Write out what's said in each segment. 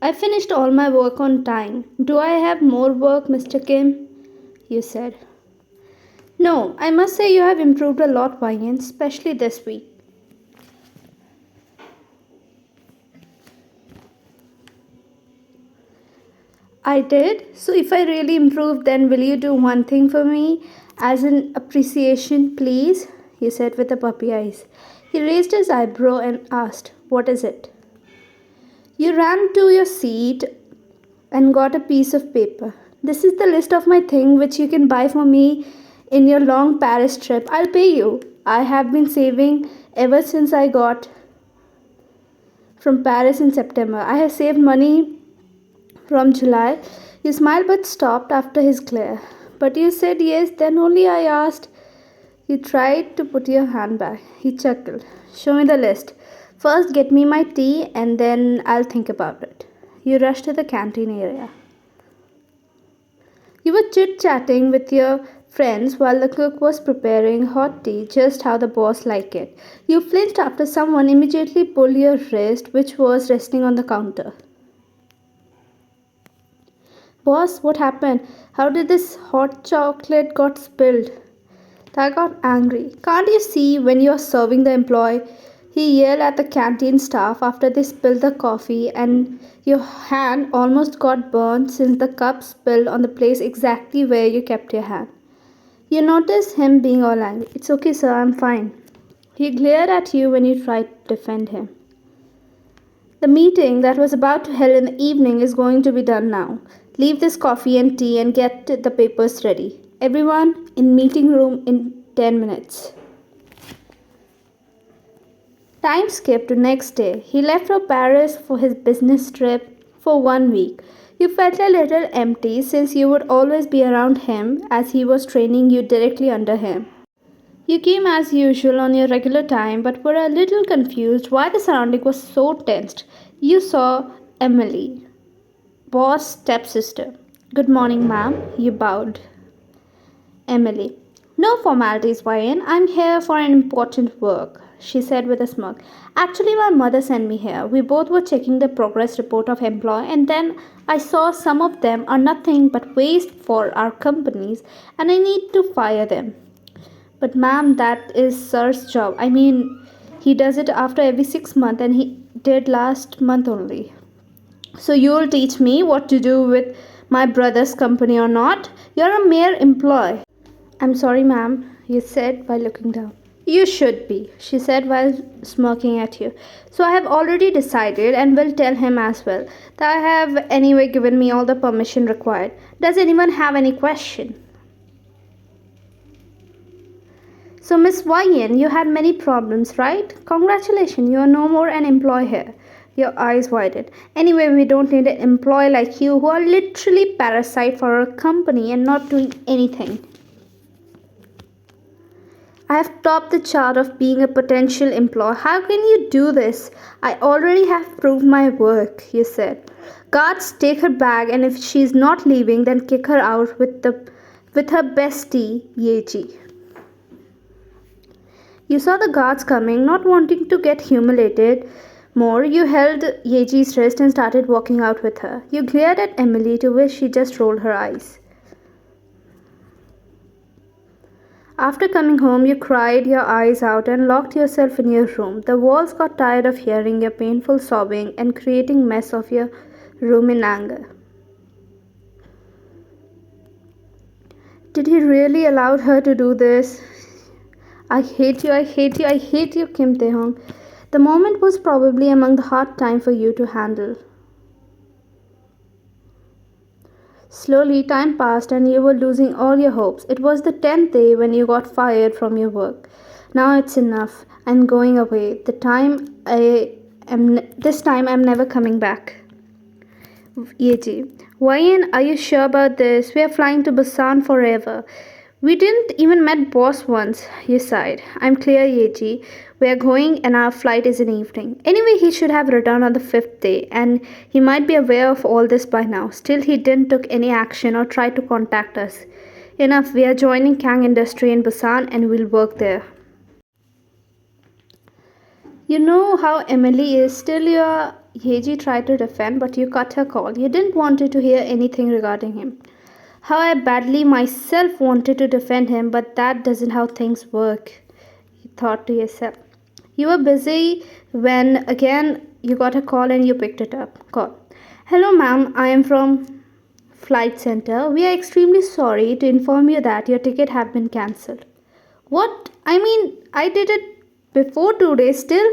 I finished all my work on time. Do I have more work, Mr. Kim? You said. No, I must say you have improved a lot, Ryan, especially this week. I did. So if I really improve, then will you do one thing for me as an appreciation, please? He said with the puppy eyes. He raised his eyebrow and asked, "What is it?" You ran to your seat and got a piece of paper. "This is the list of my things which you can buy for me in your long Paris trip. I'll pay you. I have been saving ever since I got from Paris in September. I have saved money from July." You smiled but stopped after his glare. "But you said yes, then only I asked." You tried to put your hand back. He chuckled. "Show me the list. First, get me my tea and then I'll think about it." You rushed to the canteen area. You were chit chatting with your friends while the cook was preparing hot tea just how the boss liked it. You flinched after someone immediately pulled your wrist, which was resting on the counter. "Boss, what happened? How did this hot chocolate got spilled?" I got angry. "Can't you see when you're serving the employee?" He yelled at the canteen staff after they spilled the coffee, "and your hand almost got burned since the cup spilled on the place exactly where you kept your hand." You noticed him being all angry. "It's okay, sir, I'm fine." He glared at you when you tried to defend him. "The meeting that was about to held in the evening is going to be done now. Leave this coffee and tea and get the papers ready. Everyone in meeting room in 10 minutes." Time skipped to next day. He left for Paris for his business trip for 1 week. You felt a little empty since you would always be around him as he was training you directly under him. You came as usual on your regular time but were a little confused why the surrounding was so tensed. You saw Emily, boss stepsister. "Good morning, ma'am." You bowed. Emily. "No formalities, Ryan. I'm here for an important work," she said with a smirk. "Actually, my mother sent me here. We both were checking the progress report of employee and then I saw some of them are nothing but waste for our companies and I need to fire them." "But ma'am, that is sir's job. I mean, he does it after every 6 months and he did last month only." "So you'll teach me what to do with my brother's company or not? You're a mere employee." "I'm sorry, ma'am," you said while looking down. "You should be," she said while smirking at you. "So I have already decided and will tell him as well that I have anyway given me all the permission required. Does anyone have any question?" "So, Miss Ryan, you had many problems, right? Congratulations, you are no more an employee here." Your eyes widened. "Anyway, we don't need an employee like you who are literally parasite for our company and not doing anything. I have topped the chart of being a potential employee. How can you do this?" "I already have proved my work," you said. "Guards, take her bag and if she's not leaving, then kick her out with her bestie, Yeji." You saw the guards coming, not wanting to get humiliated more. You held Yeji's wrist and started walking out with her. You glared at Emily, to which she just rolled her eyes. After coming home, you cried your eyes out and locked yourself in your room. The walls got tired of hearing your painful sobbing and creating mess of your room in anger. Did he really allow her to do this? I hate you, I hate you, I hate you, Kim Taehyung. The moment was probably among the hard time for you to handle. Slowly, time passed and you were losing all your hopes. It was the 10th day when you got fired from your work. "Now it's enough. I'm going away. This time I'm never coming back." Yeji. "Ryan, are you sure about this? We are flying to Busan forever." "We didn't even met boss once," you sighed. "I'm clear, Yeji. We are going and our flight is in the evening." Anyway, he should have returned on the 5th day and he might be aware of all this by now. Still, he didn't took any action or try to contact us. Enough, we are joining Kang Industry in Busan and we'll work there. You know how Emily is. Still, Yeji tried to defend, but you cut her call. You didn't want her to hear anything regarding him. How I badly myself wanted to defend him, but that doesn't how things work, you thought to yourself. You were busy when again you got a call and you picked it up. Call. Hello, ma'am. I am from Flight Center. We are extremely sorry to inform you that your ticket have been cancelled. What? I mean, I did it before 2 days still.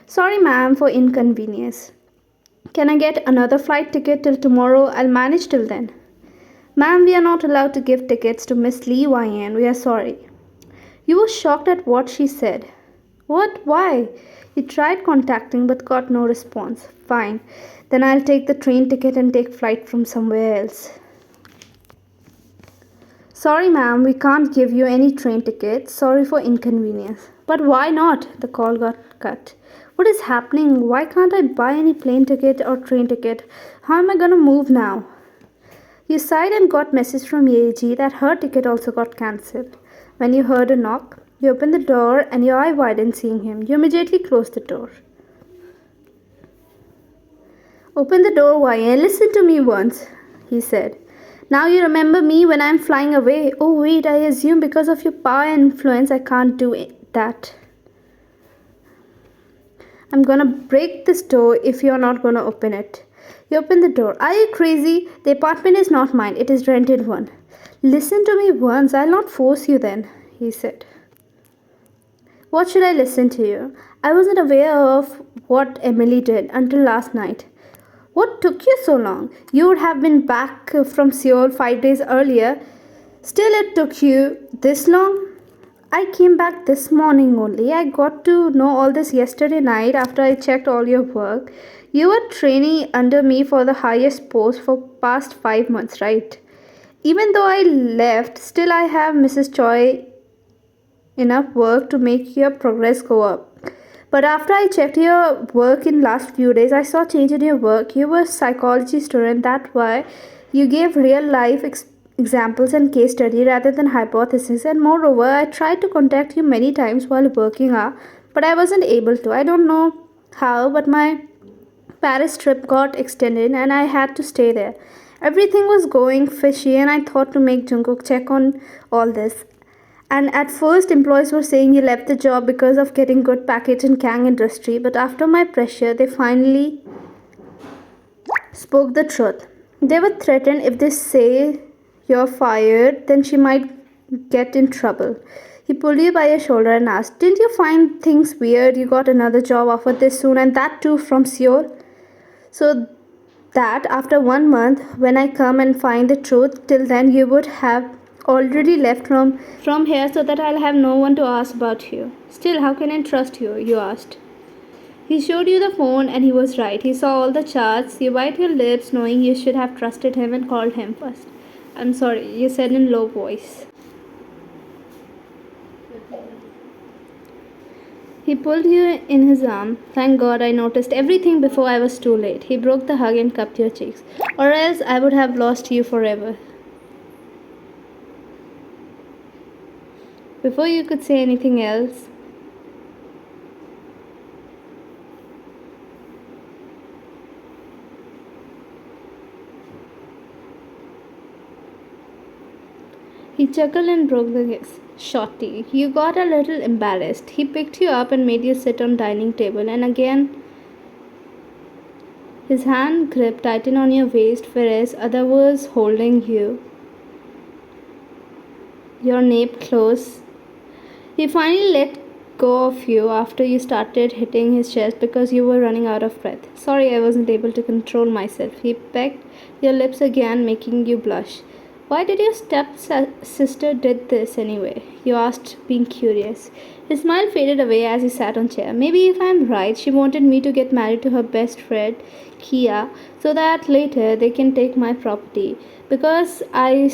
Sorry, ma'am, for inconvenience. Can I get another flight ticket till tomorrow? I'll manage till then. Ma'am, we are not allowed to give tickets to Miss Lee YN. We are sorry. You were shocked at what she said. What? Why? You tried contacting but got no response. Fine. Then I'll take the train ticket and take flight from somewhere else. Sorry, ma'am, we can't give you any train tickets. Sorry for inconvenience. But why not? The call got cut. What is happening? Why can't I buy any plane ticket or train ticket? How am I gonna move now? You sighed and got message from Yeji that her ticket also got cancelled. When you heard a knock, you opened the door and your eye widened seeing him. You immediately closed the door. Open the door, YN. Listen to me once, he said. Now you remember me when I'm flying away. Oh wait, I assume because of your power and influence I can't do that. I'm gonna break this door if you're not gonna open it. You open the door. Are you crazy? The apartment is not mine, it is rented one. Listen to me once, I'll not force you then, he said. What should I listen to you? I wasn't aware of what Emily did until last night. What took you so long? You would have been back from Seoul 5 days earlier. Still, it took you this long? I came back this morning only. I got to know all this yesterday night after I checked all your work. You were training under me for the highest post for past 5 months, right? Even though I left, still I have Mrs. Choi enough work to make your progress go up. But after I checked your work in last few days, I saw change in your work. You were a psychology student, that's why you gave real life examples and case study rather than hypothesis. And moreover, I tried to contact you many times while working out, but I wasn't able to. I don't know how, but my Paris trip got extended and I had to stay there. Everything was going fishy and I thought to make Jungkook check on all this. And at first, employees were saying you left the job because of getting good package in Kang industry. But after my pressure, they finally spoke the truth. They were threatened if they say you're fired, then she might get in trouble. He pulled you by your shoulder and asked, didn't you find things weird? You got another job offered this soon and that too from Seoul. So that after 1 month, when I come and find the truth, till then you would have already left from here so that I'll have no one to ask about you. Still, how can I trust you? You asked. He showed you the phone and he was right. He saw all the charts. You bite your lips knowing you should have trusted him and called him first. I'm sorry, you said in low voice. He pulled you in his arm. Thank God I noticed everything before I was too late. He broke the hug and cupped your cheeks. Or else I would have lost you forever. Before you could say anything else, he chuckled and broke the kiss. Shorty, you got a little embarrassed. He picked you up and made you sit on dining table and again his hand gripped tightened on your waist whereas other was holding you. Your nape close. He finally let go of you after you started hitting his chest because you were running out of breath. Sorry, I wasn't able to control myself. He pecked your lips again, making you blush. Why did your stepsister did this anyway? You asked, being curious. His smile faded away as he sat on chair. Maybe if I'm right, she wanted me to get married to her best friend, Kia, so that later they can take my property. Because I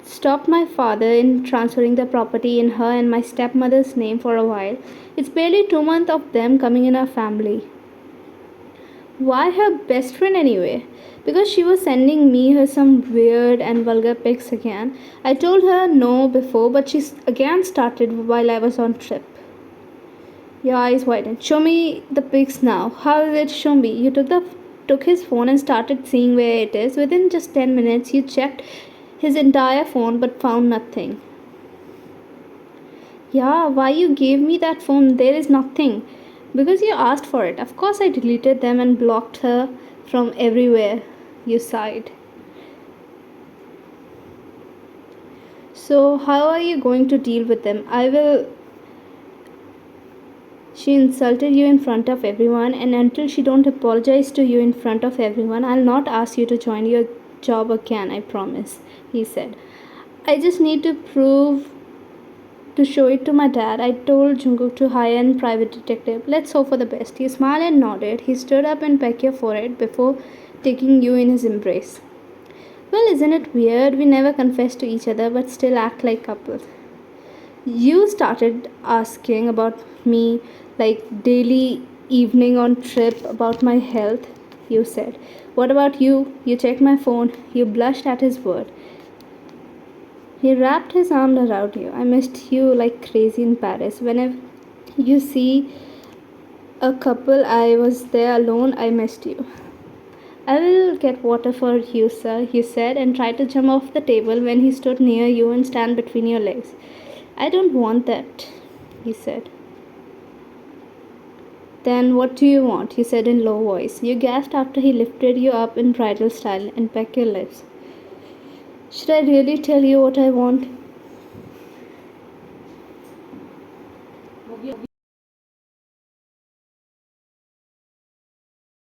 stopped my father in transferring the property in her and my stepmother's name for a while. It's barely 2 months of them coming in our family. Why her best friend anyway? Because she was sending me her some weird and vulgar pics again. I told her no before, but she again started while I was on trip. Your eyes widened. Show me the pics now. How is it? Show me. You took his phone and started seeing where it is. Within just 10 minutes, you checked his entire phone but found nothing. Yeah, why you gave me that phone? There is nothing. Because you asked for it. Of course, I deleted them and blocked her from everywhere. You sighed. So, how are you going to deal with them? I will. She insulted you in front of everyone, and until she don't apologize to you in front of everyone, I'll not ask you to join your job again, I promise, he said. I just need to show it to my dad. I told Jungkook to hire a private detective. Let's hope for the best. He smiled and nodded. He stood up and pecked your forehead before taking you in his embrace. Well, isn't it weird? We never confess to each other but still act like couples. You started asking about me like daily evening on trip about my health, you said. What about you? You checked my phone. You blushed at his word. He wrapped his arm around you. I missed you like crazy in Paris. Whenever you see a couple, I was there alone. I missed you. I will get water for you, sir, he said, and tried to jump off the table when he stood near you and stand between your legs. I don't want that, he said. Then what do you want? He said in low voice. You gasped after he lifted you up in bridal style and pecked your lips. Should I really tell you what I want?